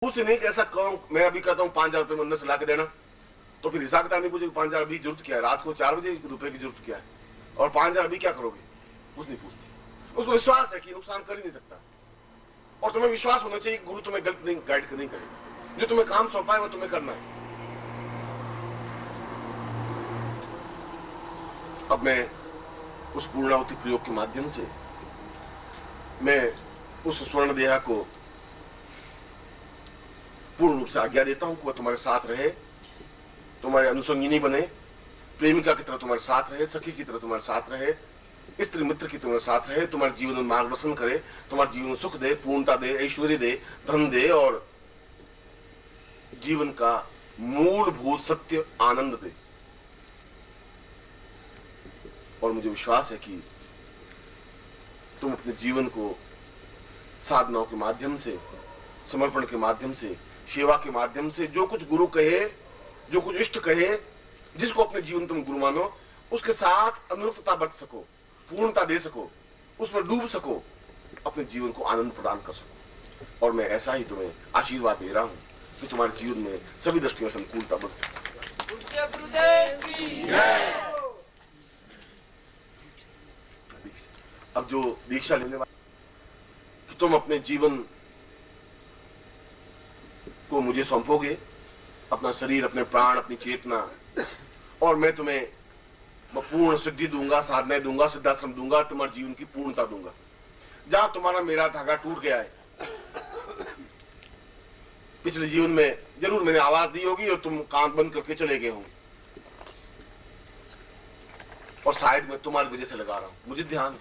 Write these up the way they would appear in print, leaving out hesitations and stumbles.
उससे नहीं ऐसा कहूं, मैं अभी कहता हूँ 5,000 रुपये मंदिर से ला के देना, तो फिर हिसाब किताब नहीं पूछे 5,000 अभी जरूरत क्या है, रात को 4 बजे रुपए की जरूरत क्या है, और 5,000 अभी क्या करोगे, कुछ नहीं पूछती। उसको विश्वास है कि नुकसान कर ही नहीं सकता, और तुम्हें विश्वास होना चाहिए गुरु तुम्हें गलत नहीं गाइड नहीं करेगा, जो तुम्हें काम सौंपा है वो तुम्हें करना है। अब मैं उस पूर्णाहुति प्रयोग के माध्यम से मैं उस स्वर्ण देहा को पूर्ण रूप से आज्ञा देता हूं कि वह तुम्हारे साथ रहे, तुम्हारे अनुसंगिनी बने, प्रेमिका की तरह तुम्हारे साथ रहे, सखी की तरह तुम्हारे साथ रहे, स्त्री मित्र की तुम्हारे साथ रहे, तुम्हारे जीवन में मार्गदर्शन करे, तुम्हारे जीवन में सुख दे, पूर्णता दे, ऐश्वर्य दे, धन दे, और जीवन का मूलभूत सत्य आनंद दे। और मुझे विश्वास है कि तुम अपने जीवन को साधनाओं के माध्यम से, समर्पण के माध्यम से, सेवा के माध्यम से, जो कुछ गुरु कहे, जो कुछ इष्ट कहे, जिसको अपने जीवन तुम गुरु मानो, उसके साथ अनुरूपता बरत सको, पूर्णता दे सको, उसमें डूब सको, अपने जीवन को आनंद प्रदान कर सको। और मैं ऐसा ही तुम्हें आशीर्वाद दे रहा हूं कि तुम्हारे जीवन में सभी दृष्टियों से अनुकूलता बन सके। अब जो दीक्षा लेने वाले, कि तुम अपने जीवन को मुझे सौंपोगे, अपना शरीर, अपने प्राण, अपनी चेतना, और मैं तुम्हें पूर्ण सिद्धि दूंगा, साधनाएं दूंगा, सिद्धाश्रम दूंगा, तुम्हारे जीवन की पूर्णता दूंगा। जहां तुम्हारा मेरा धागा टूट गया है, पिछले जीवन में जरूर मैंने आवाज दी होगी और तुम कान बंद करके चले गए हो, और शायद मैं तुम्हारी वजह से लगा रहा हूं, मुझे ध्यान है।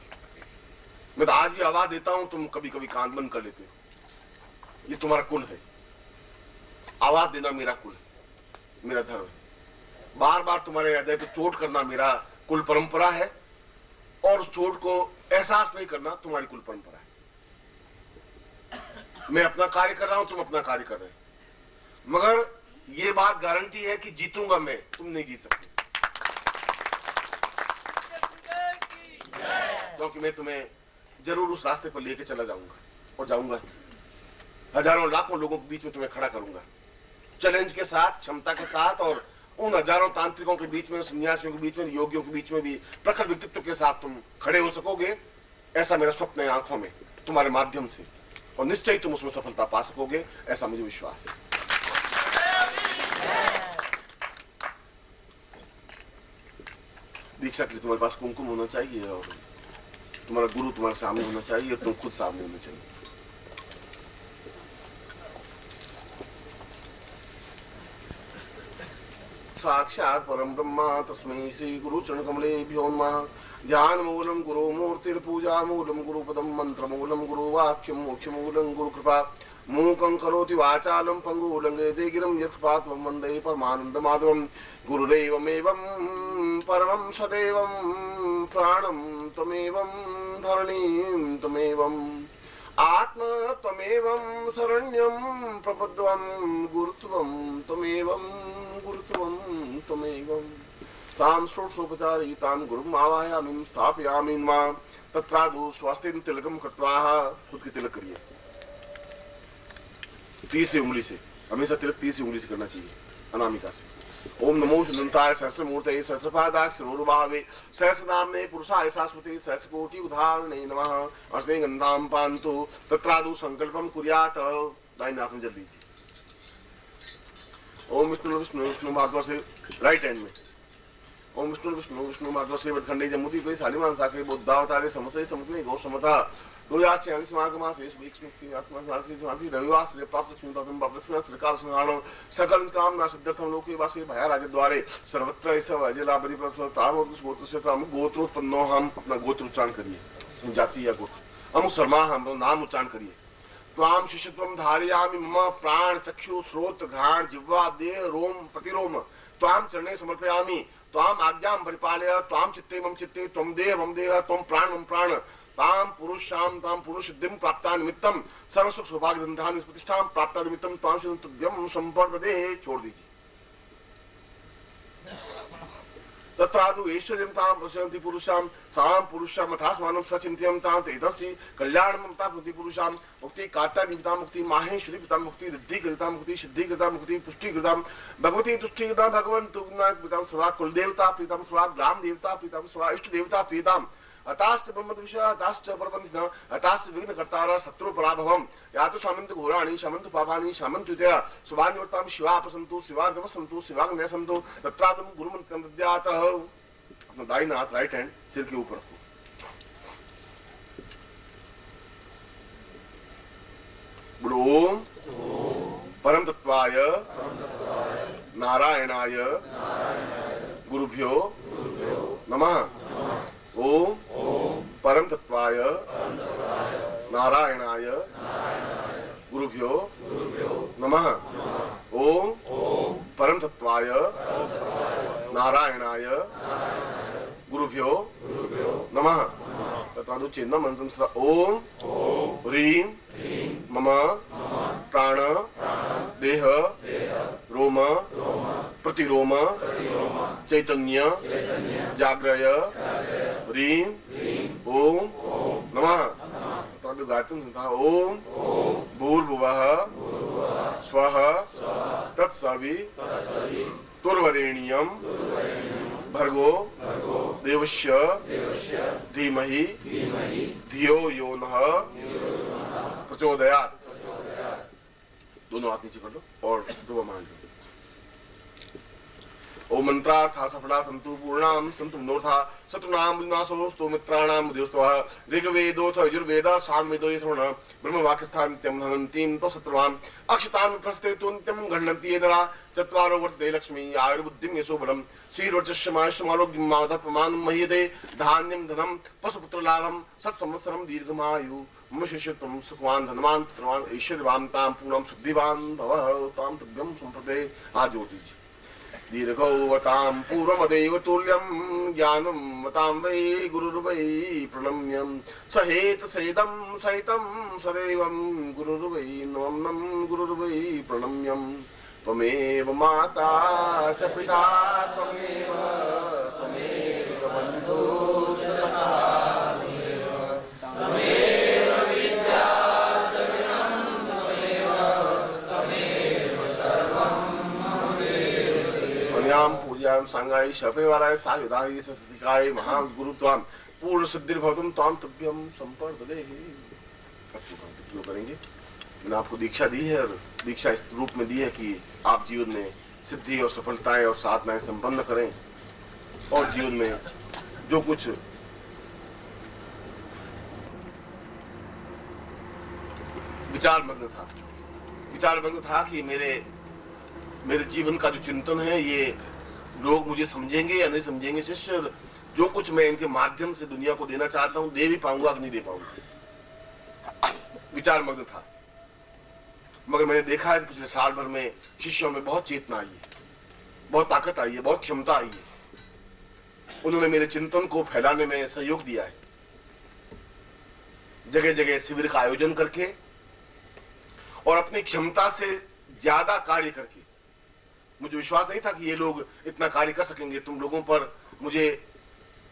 मैं तो आज भी आवाज देता हूं, तुम कभी कभी कान बंद कर लेते हो। ये तुम्हारा कुल है, आवाज देना मेरा कुल है, मेरा धर्म है। बार बार तुम्हारे हृदय पे चोट करना मेरा कुल परंपरा है, और उस चोट को एहसास नहीं करना तुम्हारी कुल परंपरा है। मैं अपना कार्य कर रहा हूं, तुम अपना कार्य कर रहे हो, मगर ये बात गारंटी है कि जीतूंगा मैं, तुम नहीं जीत सकते, क्योंकि मैं तुम्हें जरूर उस रास्ते पर लेके चला जाऊंगा, और जाऊंगा, हजारों लाखों लोगों के बीच में तुम्हें खड़ा करूंगा, चैलेंज के साथ, क्षमता के साथ, और उन हजारों तांत्रिकों के बीच में, सन्यासियों के बीच में, योगियों के बीच में भी प्रखर व्यक्तित्व के साथ तुम खड़े हो सकोगे। ऐसा मेरा स्वप्न है आंखों में, तुम्हारे माध्यम से, और निश्चय तुम उसमें सफलता पा सकोगे, ऐसा मुझे विश्वास है। दीक्षा के लिए तुम्हारे पास कुमकुम होना चाहिए, और तुम्हारा गुरु तुम्हारे सामने होना चाहिए, और तुम खुद सामने होना चाहिए। साक्षात् परम ब्रह्मा तस्मै श्री गुरु चरण कमलेभ्यो नमः। ध्यान मूलम गुरु मूर्तिर्पूजा मूलम गुरु पदम मंत्र मूलम गुरु वाक्यम मोक्ष मूलम गुरु कृपा मूकं करोति वाचालं पंगु लंघयते गिरं यत्कृपात्मं वन्दे परमानंद माधवं। गुरुदेवमेवं परमं सदैवं प्राणं त्वमेवं धरणीं त्वमेवं आत्मा त्वमेवं शरण्यं प्रपद्यं गुरुत्वं त्वमेवं गुरुत्वं त्वमेवं। सां षोडशोपचारयुतां गुरुम् आवाहयामि स्थापयामि मां तत्रादौ स्वास्तिं तिलकं कृत्वा। खुद की तिलक करिए, तीसरी उंगली से, हमेशा तिलक तीसरी उंगली से करना चाहिए, अनामिका से। ओम नमो शुद्धंताय सहस्रमूर्तये सहस्रपादाक्षरोरुभावे सहस्रनाम्ने पुरुषाय शाश्वते सहस्रकोटि उदाहरणे नमः। अर्धे गंधाम पान्तु तत्रादौ संकल्पम कुर्यात्। दाहिने हाथ में जल लीजिए। ओम विष्णु विष्णु विष्णु महाद्वार से राइट हैंड में। ओम विष्णु विष्णु विष्णु महाद्वार से वटखंडे जमुदी पे शालिमान साखरे बुद्धावतारे समसे समतने गौ समता 2046 माघ शेष विक्ष्मुक्ति आत्मा सासी शांति रविवार से प्राप्त छुंतम बापलक्ष्मी सरकार संहारण सकल कामना सिद्धर्थम लोके वासी भया राज द्वारे सर्वत्र ऐसा अजलापति प्रसवताम गोत्र से हम गोत्रोत्पन्नो। हम अपना गोत्र उच्चारण करिए, जाति या गोत्र। हम शर्मा, हम नाम उच्चारण करिए। त्वाम शिष्यत्वम धारयामि मम प्राण चक्षु श्रोत्र घ्राण जिह्वा देह रोम प्रतिरोम त्वाम चरणे समर्पयामि। त्वाम आज्ञां परिपालय। त्वाम चित्ते मम चित्ते त्वं देह मम देह त्वं प्राण मम प्राण। ताम पुरुषाम ताम पुरुष सिद्धिं प्राप्ता निमित्तम सर्व सुख सौभाग्य धनधान्य प्रतिष्ठां प्राप्ता निमित्तम ताम तुभ्यं संपर्दते। छोड़ दीजिए। तत्रादु ऐश्वर्यं तां पश्यन्ति पुरुषां सां पुरुषां मथास्मानं सचिन्त्यं तां तेदर्शि कल्याणमता मुक्ति पुरुषां मुक्ति कात्यायनिता मुक्ति माहेश्वरी पिता मुक्ति रिद्धिकृता मुक्ति सिद्धिकृता मुक्ति पुष्टिकृता भगवती तुष्टिकृता भगवन्तु पिता स्वा कुलदेवता पिता स्वा ग्राम देवता पिता स्वा इष्ट देवता पिता अताश्च ब्रह्मविषय अताश्च परपंथिन अताश्च विघ्नकर्तारः शत्रु पराभवम् यातु शामन्तु घोराणि शामन्तु पापानि शामन्तु ते शुभानिवर्तां शिवापसन्तु शिवार्धवसन्तु शिवाग्नयसन्तु तत्रादं गुरुमन्त्रं दद्यातः। अपना दाहिना हाथ राइट हैंड सिर के ऊपर रखो। बोलो ओम परम तत्वाय नारायणाय गुरुभ्यो नमः। ओम परम तत्वाय नारायणाय गुरुभ्यो नमः। ओम परम तत्वाय नारायणाय गुरुभ्यो नमः। तत्रादु चिन्ह मंत्रम सदा ओम ह्रीं मम प्राण देह रोम प्रतिरोम चैतन्य जाग्रय ह्रीं ओम नमः। तत्रादु गायत्री संस्था ओम भूर्भुवः स्वः तत्सवितुर्वरेण्यं भर्गो देवस्य धीमहि धियो यो नः प्रचोदयात्। दोनों हाथ नीचे कर लो और दुआ मान लो। ओम मंत्रार्था सफला संतु पूर्णाम संतु मनोरथा शत्रुनाम विनाशोस्तु मित्राणाम मुदयोस्तवः। ऋग्वेदोऽथ यजुर्वेदः सामवेदो यथोन ब्रह्मवाक्यस्थां नित्यं धनन्तीं तो शत्रुवान् अक्षतां विप्रस्तेतु नित्यं गण्हन्ति येदरा। चत्वारो वर्तते लक्ष्मी आयुर्बुद्धिं यशो बलं श्रीर्वचस्यमायुष्यमारोग्यं माधत्पमानं मह्यते धान्यं धनं पशुपुत्रलाभं सत्संवत्सरं दीर्घमायु मम शिष्यत्वं सुखवान् धनवान् पुत्रवान् ऐश्वर्यवान् तां पूर्णं शुद्धिवान् भवः तां तुभ्यं सम्प्रते। हाथ जोड़ दीजिए। दीर्घौवतां पूर्वमदेव तुल्यं ज्ञानं मतां वै गुरुर्वै प्रणम्यं सहेत सेदं सहितं सदैवं गुरुर्वै नमं गुरुर्वै प्रणम्यं। त्वमेव माता च पिता त्वमेव बन्धुश्च सखा त्वमेव विद्या जगनं त्वमेव सर्वं मम देव। अन्यां पूज्यां सांगाय शपेवाराय सायुधाय सस्तिकाय महागुरुत्वां पूर्ण सिद्धिर्भवतुं तां तुभ्यं संपर्ददेहि। क्यों करेंगे? मैंने आपको दीक्षा दी है और दीक्षा इस रूप में दी है कि आप जीवन में सिद्धि और सफलताएं और साधनाएं संपन्न करें और जीवन में जो कुछ विचार मग्न था कि मेरे जीवन का जो चिंतन है ये लोग मुझे समझेंगे या नहीं समझेंगे। शिष्य जो कुछ मैं इनके माध्यम से दुनिया को देना चाहता हूं दे भी पाऊंगा कि नहीं दे पाऊंगा, विचार मग्न था। मगर मैंने देखा है कि पिछले साल भर में शिष्यों में बहुत चेतना आई है, बहुत ताकत आई है, बहुत क्षमता आई है। उन्होंने मेरे चिंतन को फैलाने में सहयोग दिया है। जगह जगह शिविर का आयोजन करके और अपनी क्षमता से ज्यादा कार्य करके। मुझे विश्वास नहीं था कि ये लोग इतना कार्य कर सकेंगे। तुम लोगों पर मुझे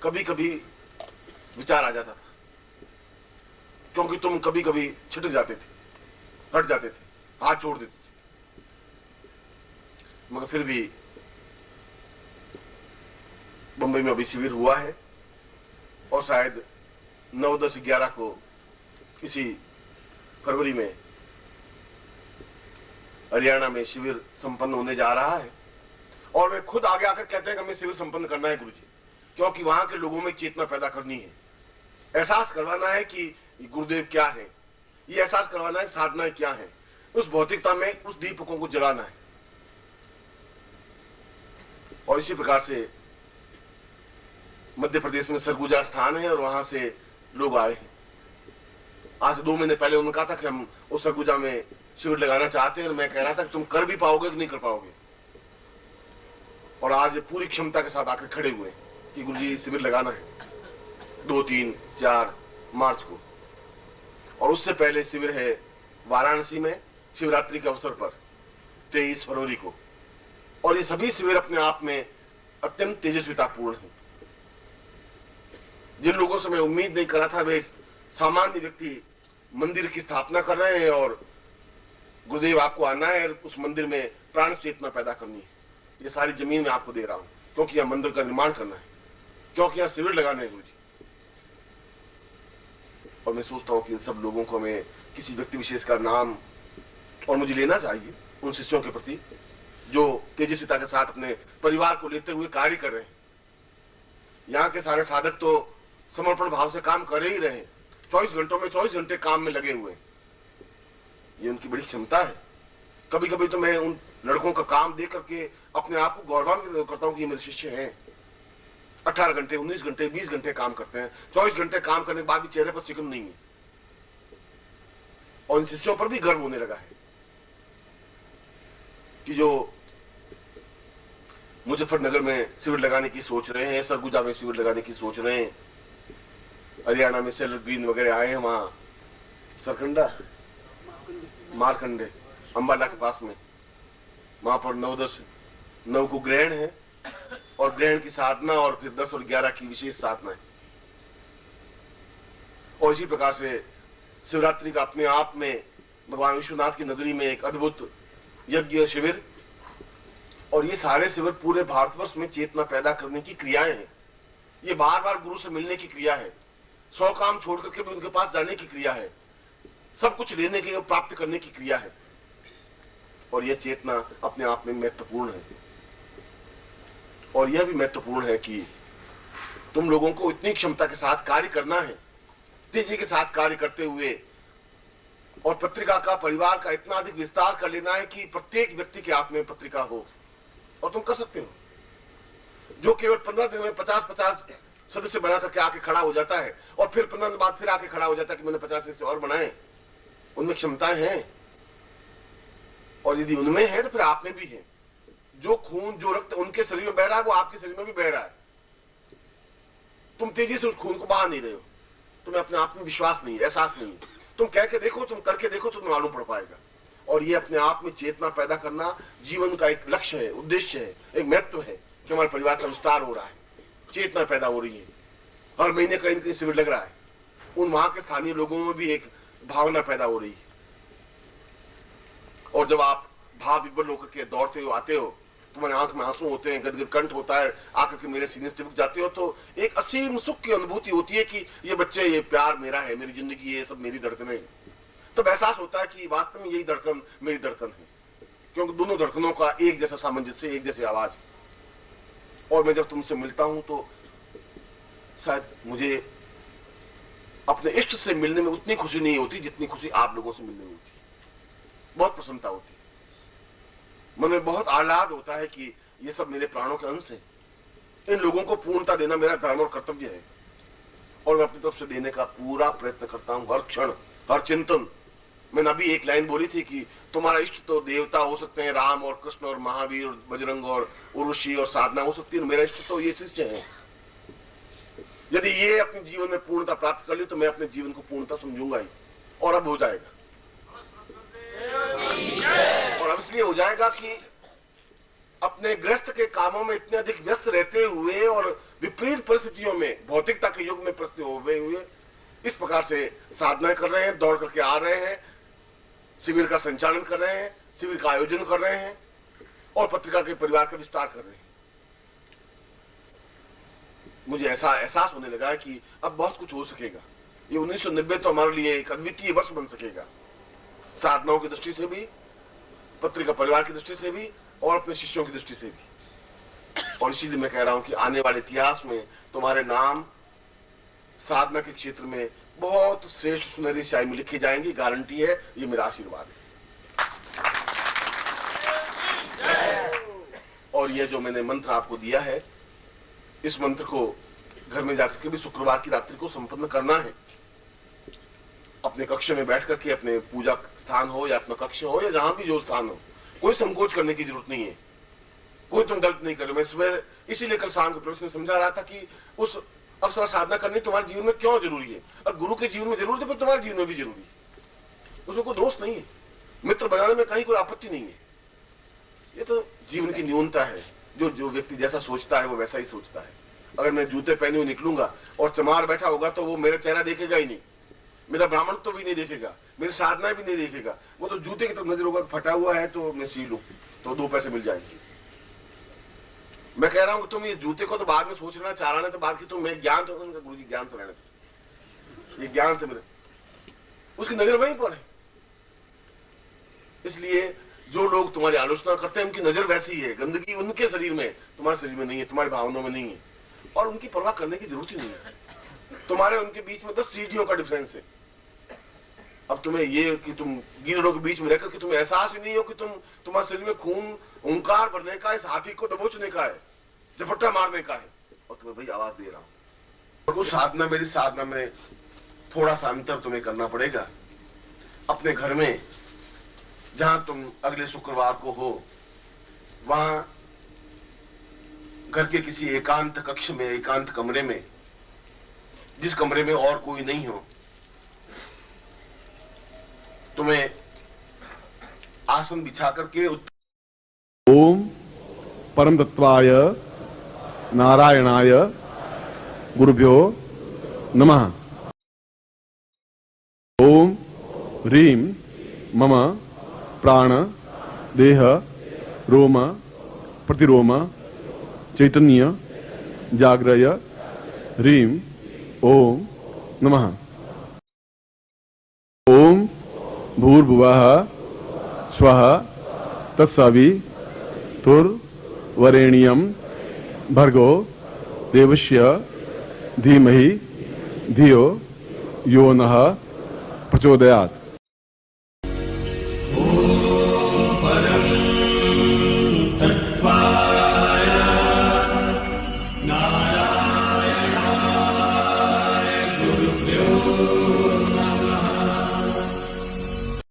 कभी कभी विचार आ जाता था, क्योंकि तुम कभी कभी छिटक जाते थे, हट जाते थे, हाथ छोड़ देते थे। मगर फिर भी बंबई में अभी शिविर हुआ है और शायद 9, 10, 11 को इसी फरवरी में हरियाणा में शिविर संपन्न होने जा रहा है। और वे खुद आगे आकर कहते हैं कि हमें शिविर संपन्न करना है गुरुजी, क्योंकि वहां के लोगों में चेतना पैदा करनी है, एहसास करवाना है कि गुरुदेव क्या है, ये एहसास करवाना है साधनाएं क्या है, उस भौतिकता में उस दीपकों को जलाना है। और इसी प्रकार से मध्य प्रदेश में सरगुजा स्थान है और वहां से लोग आए हैं। आज से 2 महीने पहले उन्होंने कहा था कि हम उस सरगुजा में शिविर लगाना चाहते हैं और मैं कह रहा था कि तुम कर भी पाओगे कि नहीं कर पाओगे। और आज पूरी क्षमता के साथ आकर खड़े हुए कि गुरुजी शिविर लगाना है 2, 3, 4 मार्च को। और उससे पहले शिविर है वाराणसी में शिवरात्रि के अवसर पर 23 फरवरी को। और ये सभी शिविर अपने आप में अत्यंत तेजस्वितापूर्ण है। जिन लोगों से मैं उम्मीद नहीं करा था, वे सामान्य व्यक्ति मंदिर की स्थापना कर रहे हैं और गुरुदेव आपको आना है, उस मंदिर में प्राण चेतना पैदा करनी है। ये सारी जमीन मैं आपको दे रहा हूं, क्योंकि यह मंदिर का निर्माण करना है, क्योंकि यहां शिविर लगाने हैं गुरु जी। और मैं सोचता हूं कि इन सब लोगों को मैं किसी व्यक्ति विशेष का नाम और मुझे लेना चाहिए उन शिष्यों के प्रति जो तेजस्विता के साथ अपने परिवार को लेते हुए कार्य कर रहे हैं। यहाँ के सारे साधक तो समर्पण भाव से काम कर ही रहे, 24 घंटों में 24 घंटे काम में लगे हुए। ये उनकी बड़ी क्षमता है। कभी कभी तो मैं उन लड़कों का काम देख करके अपने आप को गौरवान्वित करता हूं कि ये मेरे शिष्य हैं। 18 घंटे, 19 घंटे, 20 घंटे काम करते हैं। 24 घंटे काम करने के बाद भी चेहरे पर सिकुन नहीं है। और इन शिष्यों पर भी गर्व होने लगा है कि जो मुजफ्फरनगर में शिविर लगाने की सोच रहे हैं, सरगुजा में शिविर लगाने की सोच रहे हैं, हरियाणा में सेलर ग्रीन वगैरह आए हैं, वहां सरकंडा मारकंडे अंबाला के पास में, वहां पर 9 को ग्रहण है और ग्रहण की साधना और फिर 10 और 11 की विशेष साधना है। और इसी प्रकार से शिवरात्रि का अपने आप में भगवान विश्वनाथ की नगरी में एक अद्भुत यज्ञ शिविर, और ये सारे शिविर पूरे भारतवर्ष में चेतना पैदा करने की क्रियाएं हैं। ये बार बार गुरु से मिलने की क्रिया है, 100 काम छोड़ करके भी उनके पास जाने की क्रिया है, सब कुछ लेने की और प्राप्त करने की क्रिया है। और यह चेतना अपने आप में महत्वपूर्ण है। और यह भी महत्वपूर्ण है कि तुम लोगों को इतनी क्षमता के साथ कार्य करना है, तेजी के साथ कार्य करते हुए, और पत्रिका का, परिवार का इतना अधिक विस्तार कर लेना है कि प्रत्येक व्यक्ति के हाथ में पत्रिका हो। और तुम कर सकते हो। जो केवल 15 दिन में 50-50 सदस्य बना करके आके खड़ा हो जाता है और फिर 15 दिन बाद फिर आके खड़ा हो जाता है कि मैंने 50 सदस्य और बनाए, उनमें क्षमताएं हैं। और यदि उनमें है तो फिर आप में भी है। जो खून, जो रक्त उनके शरीर में बह रहा है, वो आपके शरीर में भी बह रहा है। तुम तेजी से उस खून को बहा नहीं रहे हो। तुम्हें अपने आप में विश्वास नहीं है, एहसास नहीं है। तुम कह के देखो, तुम करके देखो, तुम्हें मालूम पड़ पाएगा। और ये अपने आप में चेतना पैदा करना जीवन का एक लक्ष्य है, उद्देश्य है, एक महत्व है कि हमारे परिवार का विस्तार हो रहा है, चेतना पैदा हो रही है। हर महीने कहीं न कहीं शिविर लग रहा है। उन वहां के स्थानीय लोगों में भी एक भावना पैदा हो रही है। और जब आप भाव विभोर होकर के दौड़ते हो, आते हो, तुम्हारे आंख में आंसू होते हैं, गदगद कंठ होता है, आकर के मेरे सीने से चिपक जाते हो, तो एक असीम सुख की अनुभूति होती है कि ये बच्चे, ये प्यार मेरा है, मेरी जिंदगी, ये सब मेरी धड़कनें हैं। तब एहसास होता है कि वास्तव में यही धड़कन मेरी धड़कन है, क्योंकि दोनों धड़कनों का एक जैसा सामंजस्य, एक जैसी आवाज है। और मैं जब तुमसे मिलता हूं तो शायद मुझे अपने इष्ट से मिलने में उतनी खुशी नहीं होती जितनी खुशी आप लोगों से मिलने में होती है। बहुत प्रसन्नता होती है, मन में बहुत आह्लाद होता है कि ये सब मेरे प्राणों के अंश हैं। इन लोगों को पूर्णता देना मेरा धर्म और कर्तव्य है, और मैं अपनी तरफ से देने का पूरा प्रयत्न करता हूं, हर क्षण, हर चिंतन। मैंने अभी एक लाइन बोली थी कि तुम्हारा इष्ट तो देवता हो सकते हैं, राम और कृष्ण और महावीर और बजरंग और उर्वशी और साधना हो सकती है, मेरा इष्ट तो ये शिष्य है। यदि ये अपने जीवन में पूर्णता प्राप्त कर ली तो मैं अपने जीवन को पूर्णता समझूंगा ही, और अब हो जाएगा। और अब इसलिए हो जाएगा कि अपने गृहस्थ के कामों में इतने अधिक व्यस्त रहते हुए और विपरीत परिस्थितियों में, भौतिकता के युग में परिस्थिति हुए इस प्रकार से साधना कर रहे हैं, दौड़ करके आ रहे हैं, शिविर का संचालन कर रहे हैं, शिविर का आयोजन कर रहे हैं, और पत्रिका के परिवार का विस्तार कर रहे हैं। मुझे ऐसा एहसास होने लगा है कि अब बहुत कुछ हो सकेगा। ये 1990 तो हमारे लिए एक अद्वितीय वर्ष बन सकेगा, साधनाओं की दृष्टि से भी, पत्रिका परिवार की दृष्टि से भी, और अपने शिष्यों की दृष्टि से भी। और इसीलिए मैं कह रहा हूं कि आने वाले इतिहास में तुम्हारे नाम साधना के क्षेत्र में बहुत श्रेष्ठ सुनहरी स्याही में लिखे जाएंगे, गारंटी है। ये मेरा आशीर्वाद है। और ये जो मैंने मंत्र आपको दिया है, इस मंत्र को घर में जाकर के भी शुक्रवार की रात्रि को संपन्न करना है। अपने कक्ष में बैठ करके, अपने पूजा स्थान हो या अपना कक्ष हो या जहां भी जो स्थान हो, कोई संकोच करने की जरूरत नहीं है, कोई तुम गलत नहीं करो। मैं सुबह इसीलिए कल शाम को प्रवेश में समझा रहा था कि उस अवसर साधना करनी तुम्हारे जीवन में क्यों जरूरी है, और गुरु के जीवन में जरूरी है, पर तुम्हारे जीवन में भी जरूरी है। उसमें कोई दोष नहीं है, मित्र बनाने में कहीं कोई आपत्ति नहीं है। ये तो जीवन की न्यूनता है, जो व्यक्ति जैसा सोचता है वो वैसा ही सोचता है। अगर मैं जूते पहने हुए निकलूंगा और चमार बैठा होगा तो वो मेरा चेहरा देखेगा ही नहीं, मेरा ब्राह्मण तो भी नहीं देखेगा, मेरी साधना भी नहीं देखेगा, वो तो जूते की तरफ नजर होगा, फटा हुआ है तो मैं सी लूं तो 2 पैसे मिल जाएंगे। मैं कह रहा हूं कि तुम ये जूते को तो बाद में सोच लेना, चाराना तो बाद की, तुम मैं ज्ञान तो गुरु जी ज्ञान तो रहने, ये ज्ञान से मेरे उसकी नजर वहीं पर है। इसलिए जो लोग तुम्हारी आलोचना करते हैं उनकी नजर वैसी ही है, गंदगी उनके शरीर में, तुम्हारे शरीर में नहीं है, तुम्हारी भावनाओं में नहीं है, और उनकी परवाह करने की जरूरत ही नहीं है। तुम्हारे उनके बीच में 10 सीढ़ियों का डिफरेंस है। अब तुम्हें ये कि तुम गिरों के बीच में रहकर कि तुम्हें एहसास ही नहीं हो कि तुम्हारे शरीर में खून ओंकार भरने का, इस हाथी को दबोचने का है, झपट्टा मारने का है, और तुम्हें भाई आवाज दे रहा हूं। और वो साधना, मेरी साधना में थोड़ा सा अंतर तुम्हें करना पड़ेगा। अपने घर में जहां तुम अगले शुक्रवार को हो, वहां घर के किसी एकांत कक्ष में, एकांत कमरे में, जिस कमरे में और कोई नहीं हो, तुम्हें आसन बिछा करके ओम परम तत्वाय नारायणाय गुरुभ्यो नमः। ओम ह्रीं मम प्राण देह रोम प्रतिरोम चैतन्य जाग्रय ह्रीं ओम नमः। ओम भूर्भुवः स्वः तत्सवितुर्वरेण्यं भर्गो देवस्य धीमहि धियो यो नः प्रचोदयात्।